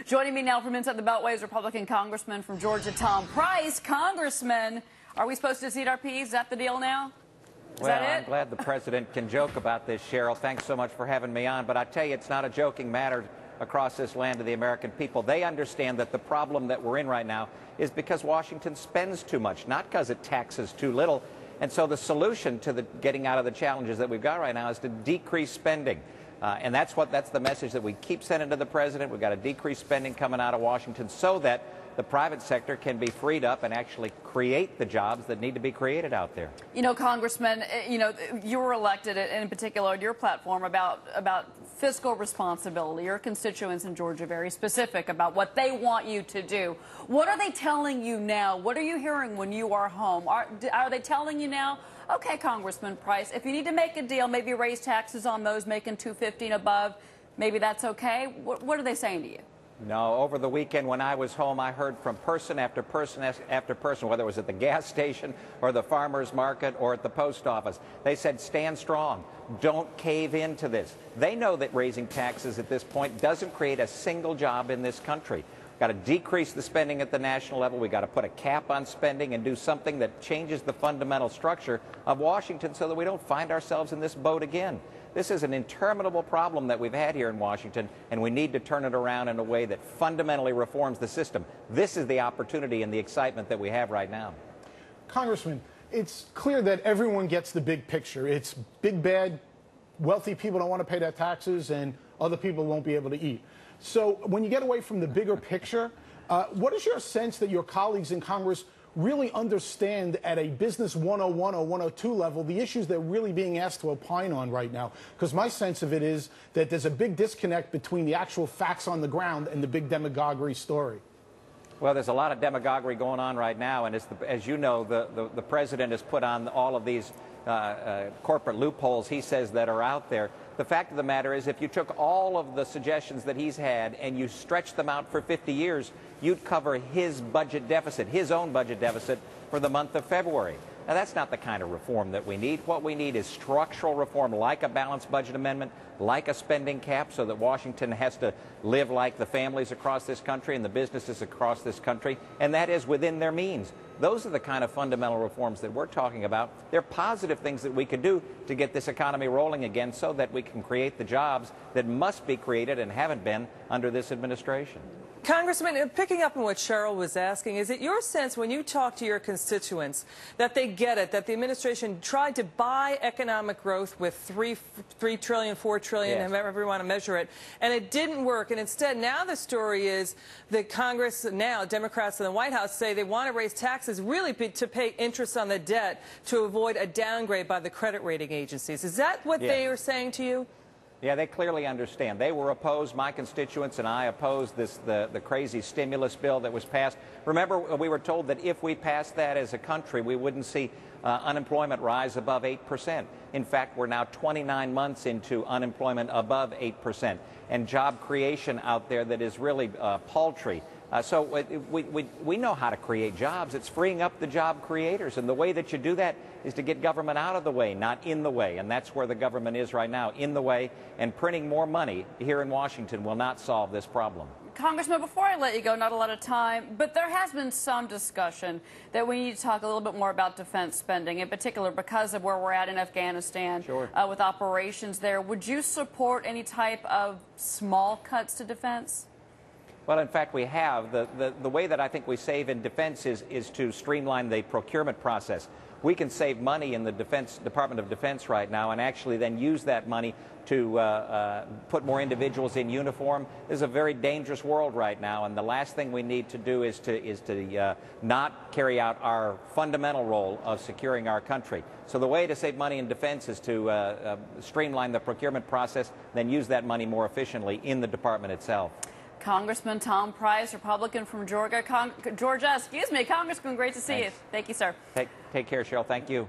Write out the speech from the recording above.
Joining me now from inside the Beltway is Republican Congressman from Georgia, Tom Price. Congressman, are we supposed to seat our peas? Is that the deal now? I'm glad the president can joke about this, Cheryl. Thanks so much for having me on. But I tell you, it's not a joking matter across this land of the American people. They understand that the problem that we're in right now is because Washington spends too much, not because it taxes too little. And so the solution to getting out of the challenges that we've got right now is to decrease spending. And that's the message that we keep sending to the president. We've got to decrease spending coming out of Washington so that the private sector can be freed up and actually create the jobs that need to be created out there. You know, Congressman, you were elected, in particular, on your platform about fiscal responsibility. Your constituents in Georgia are very specific about what they want you to do. What are they telling you now? What are you hearing when you are home? Are they telling you now, okay, Congressman Price, if you need to make a deal, maybe raise taxes on those making $250 and above, maybe that's okay? What are they saying to you? No, over the weekend when I was home, I heard from person after person after person, whether it was at the gas station or the farmer's market or at the post office. They said, stand strong. Don't cave into this. They know that raising taxes at this point doesn't create a single job in this country. We've got to decrease the spending at the national level. We've got to put a cap on spending and do something that changes the fundamental structure of Washington so that we don't find ourselves in this boat again. This is an interminable problem that we've had here in Washington, and we need to turn it around in a way that fundamentally reforms the system. This is the opportunity and the excitement that we have right now. Congressman, it's clear that everyone gets the big picture. It's big, bad, wealthy people don't want to pay their taxes, and other people won't be able to eat. So when you get away from the bigger picture, what is your sense that your colleagues in Congress really understand at a business 101 or 102 level the issues they're really being asked to opine on right now? Because my sense of it is that there's a big disconnect between the actual facts on the ground and the big demagoguery story. Well, there's a lot of demagoguery going on right now, and as you know, the president has put on all of these corporate loopholes he says that are out there. The fact of the matter is, if you took all of the suggestions that he's had and you stretched them out for 50 years, you'd cover his budget deficit, his own budget deficit, for the month of February. Now, that's not the kind of reform that we need. What we need is structural reform, like a balanced budget amendment, like a spending cap, so that Washington has to live like the families across this country and the businesses across this country, and that is within their means. Those are the kind of fundamental reforms that we're talking about. They're positive things that we could do to get this economy rolling again so that we can create the jobs that must be created and haven't been under this administration. Congressman, picking up on what Cheryl was asking, is it your sense when you talk to your constituents that they get it, that the administration tried to buy economic growth with $3 trillion, $4 trillion, yes, however you want to measure it, and it didn't work, and instead now the story is that Congress, now Democrats in the White House, say they want to raise taxes really to pay interest on the debt to avoid a downgrade by the credit rating agencies. Is that what they are saying to you? Yeah, they clearly understand. They were opposed, my constituents and I opposed the crazy stimulus bill that was passed. Remember, we were told that if we passed that as a country, we wouldn't see unemployment rise above 8%. In fact, we're now 29 months into unemployment above 8% and job creation out there that is really paltry. So we know how to create jobs. It's freeing up the job creators. And the way that you do that is to get government out of the way, not in the way. And that's where the government is right now, in the way. And printing more money here in Washington will not solve this problem. Congressman, before I let you go, not a lot of time, but there has been some discussion that we need to talk a little bit more about defense spending, in particular because of where we're at in Afghanistan. Sure. With operations there. Would you support any type of small cuts to defense? Well, in fact, we have. The way that I think we save in defense is to streamline the procurement process. We can save money in the Department of Defense right now and actually then use that money to put more individuals in uniform. This is a very dangerous world right now, and the last thing we need to do is to not carry out our fundamental role of securing our country. So the way to save money in defense is to streamline the procurement process, then use that money more efficiently in the department itself. Congressman Tom Price, Republican from Georgia. Congressman, great to see you. Thank you, sir. Take care, Cheryl. Thank you.